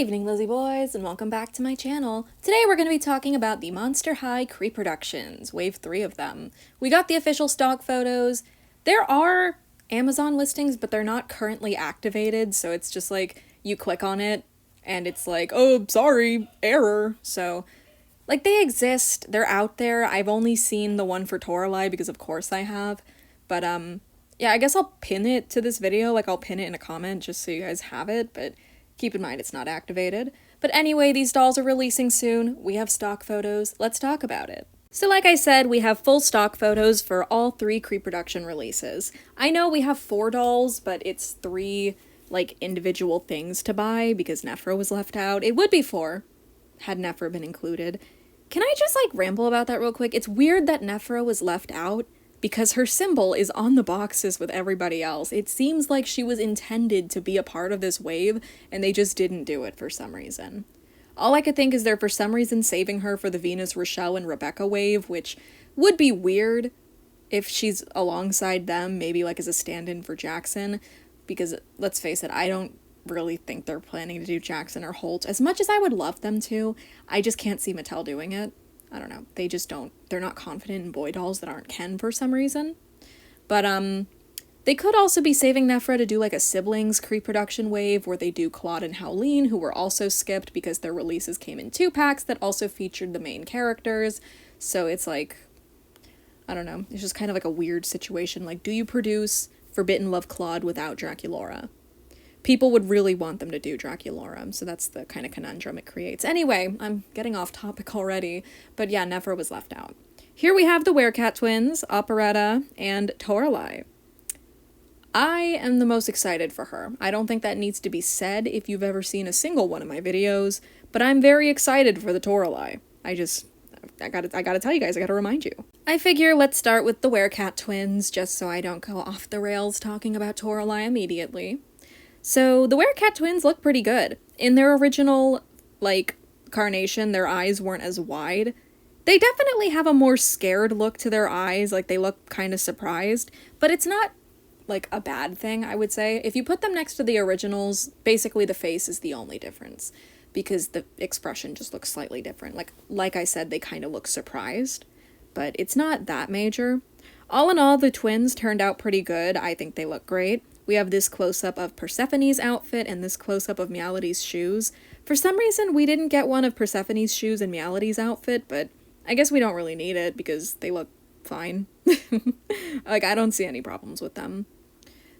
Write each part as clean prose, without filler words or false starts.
evening, Lizzie boys, and welcome back to my channel. Today we're going to be talking about the Monster High Creeproductions, wave 3 of them. We got the official stock photos. There are Amazon listings, but they're not currently activated, so it's just like, you click on it, and it's like, oh, sorry, error. So, like, they exist, they're out there. I've only seen the one for Toralei because of course I have, but yeah, I guess I'll pin it to this video, like I'll pin it in a comment just so you guys have it, but keep in mind it's not activated. But anyway, these dolls are releasing soon. We have stock photos. Let's talk about it. So like I said, we have full stock photos for all 3 Creeproduction releases. I know we have 4 dolls, but it's 3, like, individual things to buy because Nefera was left out. It would be 4, had Nefera been included. Can I just, like, ramble about that real quick? It's weird that Nefera was left out because her symbol is on the boxes with everybody else. It seems like she was intended to be a part of this wave, and they just didn't do it for some reason. All I could think is they're for some reason saving her for the Venus, Rochelle, and Rebecca wave, which would be weird if she's alongside them, maybe like as a stand-in for Jackson, because let's face it, I don't really think they're planning to do Jackson or Holt. As much as I would love them to, I just can't see Mattel doing it. I don't know, they just don't, they're not confident in boy dolls that aren't Ken for some reason. But, they could also be saving Nefera to do, like, a siblings Creeproduction wave where they do Claude and Howleen, who were also skipped because their releases came in 2-packs that also featured the main characters. So it's like, I don't know, it's just kind of like a weird situation. Like, do you produce Forbidden Love Claude without Draculaura? People would really want them to do Draculaura, so that's the kind of conundrum it creates. Anyway, I'm getting off topic already, but yeah, Nefera was left out. Here we have the Werecat twins, Operetta and Toralei. I am the most excited for her. I don't think that needs to be said if you've ever seen a single one of my videos, but I'm very excited for the Toralei. I gotta tell you guys, I gotta remind you. I figure let's start with the Werecat twins, just so I don't go off the rails talking about Toralei immediately. So, the Werecat twins look pretty good. In their original, like, carnation, their eyes weren't as wide. They definitely have a more scared look to their eyes, like, they look kind of surprised, but it's not, like, a bad thing, I would say. If you put them next to the originals, basically the face is the only difference, because the expression just looks slightly different. Like I said, they kind of look surprised, but it's not that major. All in all, the twins turned out pretty good. I think they look great. We have this close-up of Persephone's outfit and this close-up of Meowlity's shoes. For some reason, we didn't get one of Persephone's shoes and Meowlity's outfit, but I guess we don't really need it because they look fine. Like, I don't see any problems with them.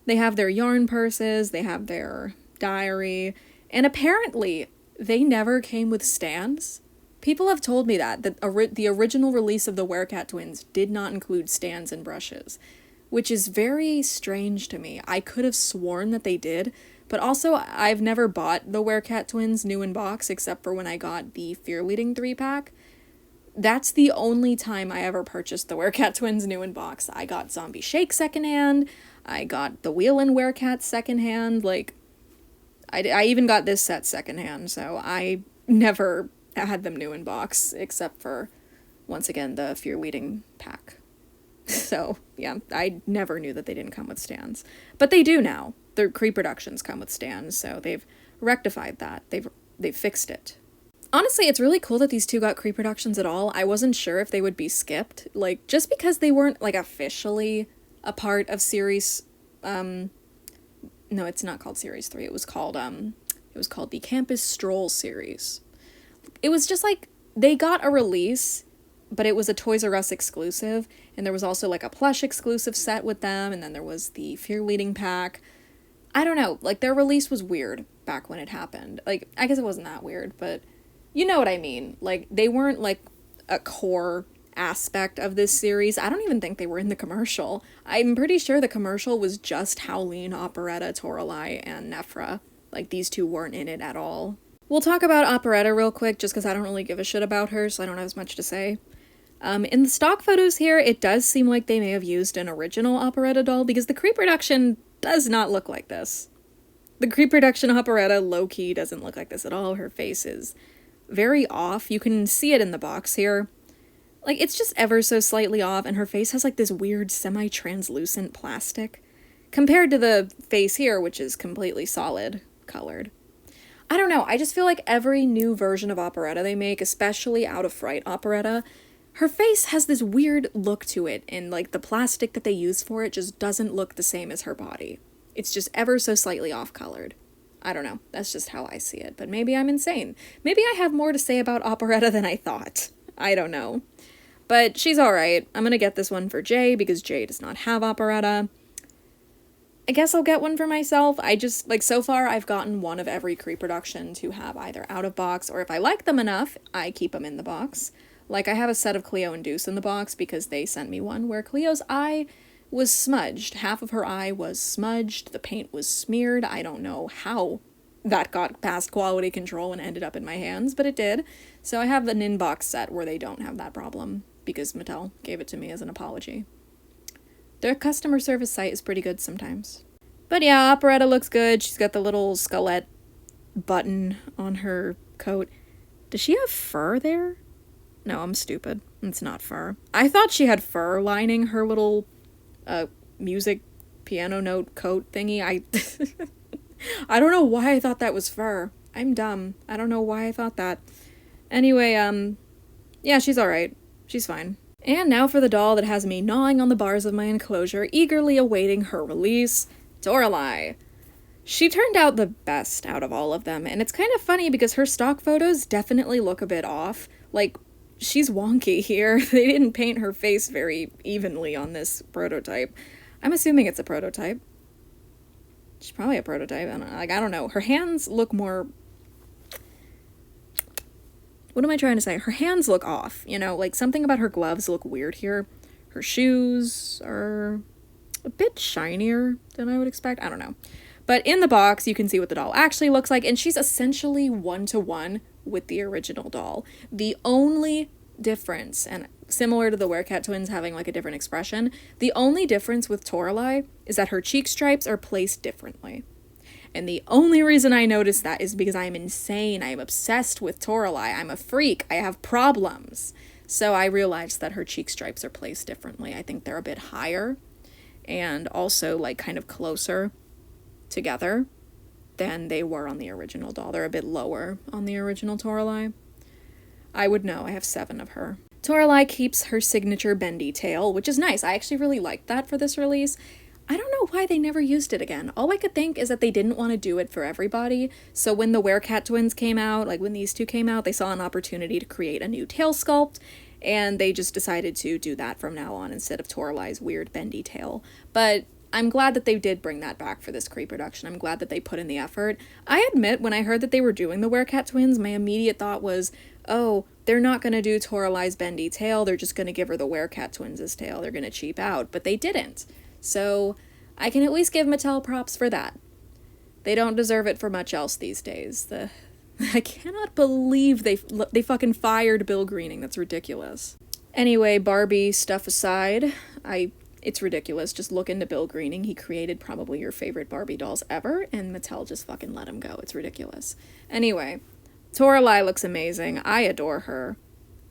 They have their yarn purses, they have their diary, and apparently they never came with stands. People have told me that the original release of the Werecat twins did not include stands and brushes, which is very strange to me. I could have sworn that they did, but also I've never bought the Werecat twins new in box except for when I got the Fear Leading 3-pack. That's the only time I ever purchased the Werecat twins new in box. I got Zombie Shake secondhand, I got the Wheelin' Werecat secondhand, like, I even got this set secondhand, so I never had them new in box, except for, once again, the Fear Leading pack. So, yeah, I never knew that they didn't come with stands. But they do now. Their Creeproductions come with stands, so they've rectified that. They've fixed it. Honestly, it's really cool that these two got Creeproductions at all. I wasn't sure if they would be skipped. Like, just because they weren't, like, officially a part of series, no, it's not called Series 3. It was called the Campus Stroll series. It was just, like, they got a release, but it was a Toys R Us exclusive, and there was also, like, a plush exclusive set with them, and then there was the Fear Leading pack. I don't know, like, their release was weird back when it happened. Like, I guess it wasn't that weird, but you know what I mean. Like, they weren't, like, a core aspect of this series. I don't even think they were in the commercial. I'm pretty sure the commercial was just Howleen, Operetta, Toralei, and Nefera. Like, these two weren't in it at all. We'll talk about Operetta real quick, just because I don't really give a shit about her, so I don't have as much to say. In the stock photos here, it does seem like they may have used an original Operetta doll, because the Creeproduction does not look like this. The Creeproduction Operetta low-key doesn't look like this at all. Her face is very off. You can see it in the box here. Like, it's just ever so slightly off, and her face has, like, this weird semi-translucent plastic, compared to the face here, which is completely solid colored. I don't know, I just feel like every new version of operetta they make, especially Out of Fright operetta, her face has this weird look to it, and like the plastic that they use for it just doesn't look the same as her body. It's just ever so slightly off-colored. I don't know, that's just how I see it, but maybe I'm insane. Maybe I have more to say about operetta than I thought. I don't know. But she's alright. I'm gonna get this one for Jay because Jay does not have operetta. I guess I'll get one for myself. I just, like, so far I've gotten one of every Creeproduction to have either out of box, or if I like them enough, I keep them in the box. Like, I have a set of Cleo and Deuce in the box because they sent me one where Cleo's eye was smudged. Half of her eye was smudged. The paint was smeared. I don't know how that got past quality control and ended up in my hands, but it did. So I have an in-box set where they don't have that problem because Mattel gave it to me as an apology. Their customer service site is pretty good sometimes. But yeah, operetta looks good. She's got the little skelet button on her coat. Does she have fur there? No, I'm stupid. It's not fur. I thought she had fur lining her little music piano note coat thingy. I don't know why I thought that was fur. I'm dumb. I don't know why I thought that. Anyway, yeah, she's alright. She's fine. And now for the doll that has me gnawing on the bars of my enclosure, eagerly awaiting her release, Toralei. She turned out the best out of all of them, and it's kind of funny because her stock photos definitely look a bit off. Like, she's wonky here. They didn't paint her face very evenly on this prototype. I'm assuming it's a prototype. She's probably a prototype. I don't know. Her hands look more... What am I trying to say? Her hands look off, you know? Like, something about her gloves look weird here. Her shoes are a bit shinier than I would expect. I don't know. But in the box, you can see what the doll actually looks like, and she's essentially one-to-one with the original doll. The only difference, and similar to the Werecat twins having like a different expression, the only difference with Toralei is that her cheek stripes are placed differently. And the only reason I noticed that is because I'm insane. I am obsessed with Toralei. I'm a freak. I have problems. So I realized that her cheek stripes are placed differently. I think they're a bit higher and also like kind of closer together than they were on the original doll. They're a bit lower on the original Toralei. I would know. I have 7 of her. Toralei keeps her signature bendy tail, which is nice. I actually really liked that for this release. I don't know why they never used it again. All I could think is that they didn't want to do it for everybody. So when the Werecat twins came out, like when these two came out, they saw an opportunity to create a new tail sculpt, and they just decided to do that from now on instead of Toralei's weird bendy tail. But I'm glad that they did bring that back for this Creeproduction. I'm glad that they put in the effort. I admit, when I heard that they were doing the Werecat twins, my immediate thought was, oh, they're not going to do Toralei's bendy tail, they're just going to give her the Werecat twins' tail, they're going to cheap out. But they didn't. So I can at least give Mattel props for that. They don't deserve it for much else these days. I cannot believe they fucking fired Bill Greening. That's ridiculous. Anyway, Barbie stuff aside, it's ridiculous. Just look into Bill Greening. He created probably your favorite Barbie dolls ever, and Mattel just fucking let him go. It's ridiculous. Anyway, Toralei looks amazing. I adore her.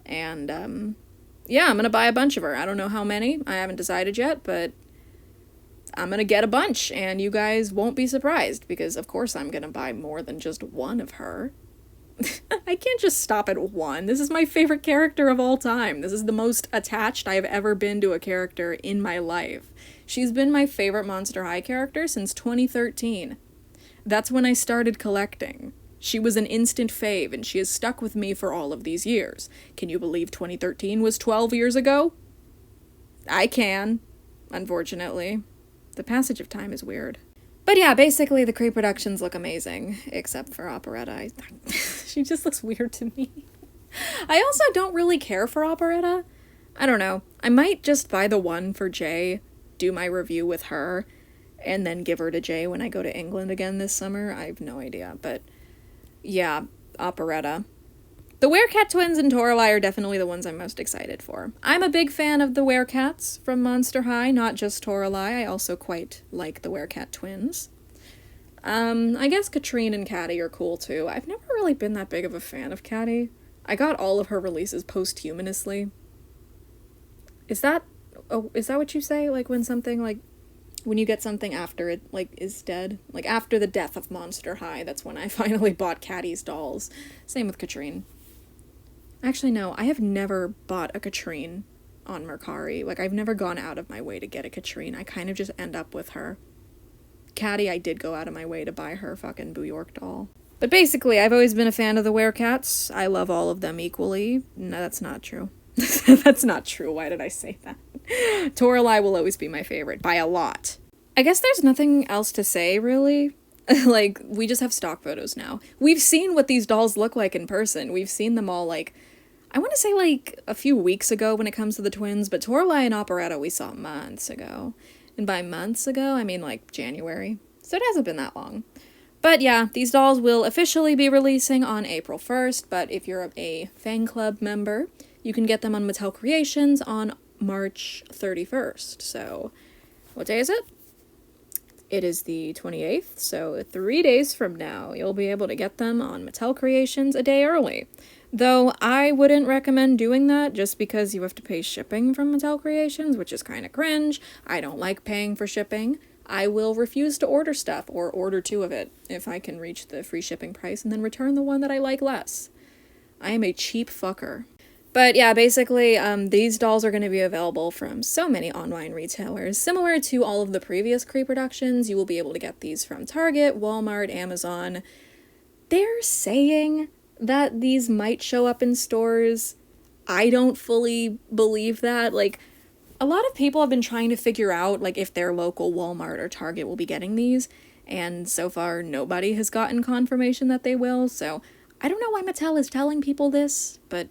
And, yeah, I'm gonna buy a bunch of her. I don't know how many. I haven't decided yet, but I'm gonna get a bunch, and you guys won't be surprised, because of course I'm gonna buy more than just one of her. I can't just stop at one. This is my favorite character of all time. This is the most attached I've ever been to a character in my life. She's been my favorite Monster High character since 2013. That's when I started collecting. She was an instant fave, and she has stuck with me for all of these years. Can you believe 2013 was 12 years ago? I can, unfortunately. The passage of time is weird. But yeah, basically the Creeproductions look amazing, except for Operetta. She just looks weird to me. I also don't really care for Operetta. I don't know. I might just buy the one for Jay, do my review with her, and then give her to Jay when I go to England again this summer. I have no idea, but yeah, Operetta. The Werecat twins and Toralei are definitely the ones I'm most excited for. I'm a big fan of the Werecats from Monster High, not just Toralei. I also quite like the Werecat twins. I guess Katrine and Caddy are cool too. I've never really been that big of a fan of Caddy. I got all of her releases posthumously. Is that what you say? Like when something like... when you get something after it, like, is dead. Like, after the death of Monster High, that's when I finally bought Caddy's dolls. Same with Katrine. Actually, no, I have never bought a Katrine on Mercari. Like, I've never gone out of my way to get a Katrine. I kind of just end up with her. Caddy, I did go out of my way to buy her fucking Boo York doll. But basically, I've always been a fan of the Werecats. I love all of them equally. No, that's not true. That's not true. Why did I say that? Toralei will always be my favorite, by a lot. I guess there's nothing else to say, really. Like, we just have stock photos now. We've seen what these dolls look like in person. We've seen them all, like, I want to say, like, a few weeks ago when it comes to the twins, but Toralei and Operetta we saw months ago. And by months ago, I mean, like, January. So it hasn't been that long. But yeah, these dolls will officially be releasing on April 1st, but if you're a fan club member, you can get them on Mattel Creations on March 31st. So, what day is it? It is the 28th, so 3 days from now, you'll be able to get them on Mattel Creations a day early. Though I wouldn't recommend doing that just because you have to pay shipping from Mattel Creations, which is kind of cringe. I don't like paying for shipping. I will refuse to order stuff or order 2 of it if I can reach the free shipping price and then return the one that I like less. I am a cheap fucker. But yeah, basically, these dolls are going to be available from so many online retailers. Similar to all of the previous Creeproductions, you will be able to get these from Target, Walmart, Amazon. They're saying that these might show up in stores. I don't fully believe that. Like, a lot of people have been trying to figure out, like, if their local Walmart or Target will be getting these, and so far nobody has gotten confirmation that they will, so I don't know why Mattel is telling people this, but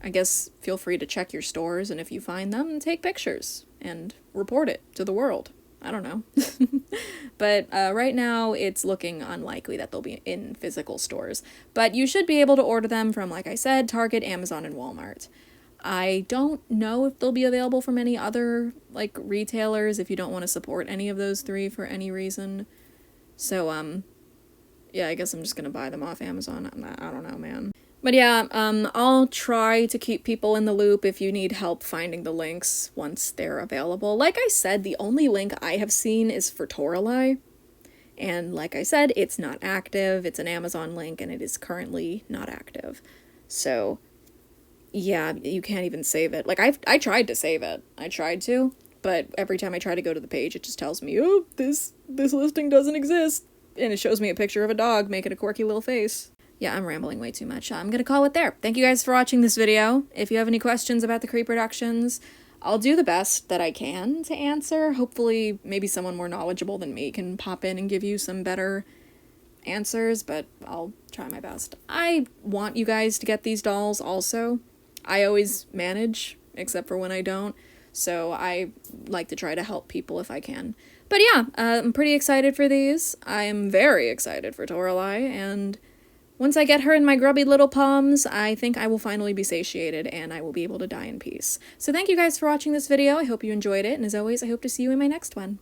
I guess feel free to check your stores, and if you find them, take pictures and report it to the world. I don't know. But right now, it's looking unlikely that they'll be in physical stores. But you should be able to order them from, like I said, Target, Amazon, and Walmart. I don't know if they'll be available from any other, like, retailers if you don't want to support any of those 3 for any reason. So, yeah, I guess I'm just gonna buy them off Amazon. I don't know, man. But yeah, I'll try to keep people in the loop if you need help finding the links once they're available. Like I said, the only link I have seen is for Toralei. And like I said, it's not active. It's an Amazon link, and it is currently not active. So, yeah, you can't even save it. Like, I tried to save it. I tried to, but every time I try to go to the page, it just tells me, oh, this listing doesn't exist. And it shows me a picture of a dog making a quirky little face. Yeah, I'm rambling way too much. I'm gonna call it there. Thank you guys for watching this video. If you have any questions about the Creeproductions, I'll do the best that I can to answer. Hopefully, maybe someone more knowledgeable than me can pop in and give you some better answers, but I'll try my best. I want you guys to get these dolls also. I always manage, except for when I don't, so I like to try to help people if I can. But yeah, I'm pretty excited for these. I am very excited for Toralei, and once I get her in my grubby little palms, I think I will finally be satiated and I will be able to die in peace. So thank you guys for watching this video. I hope you enjoyed it, and as always, I hope to see you in my next one.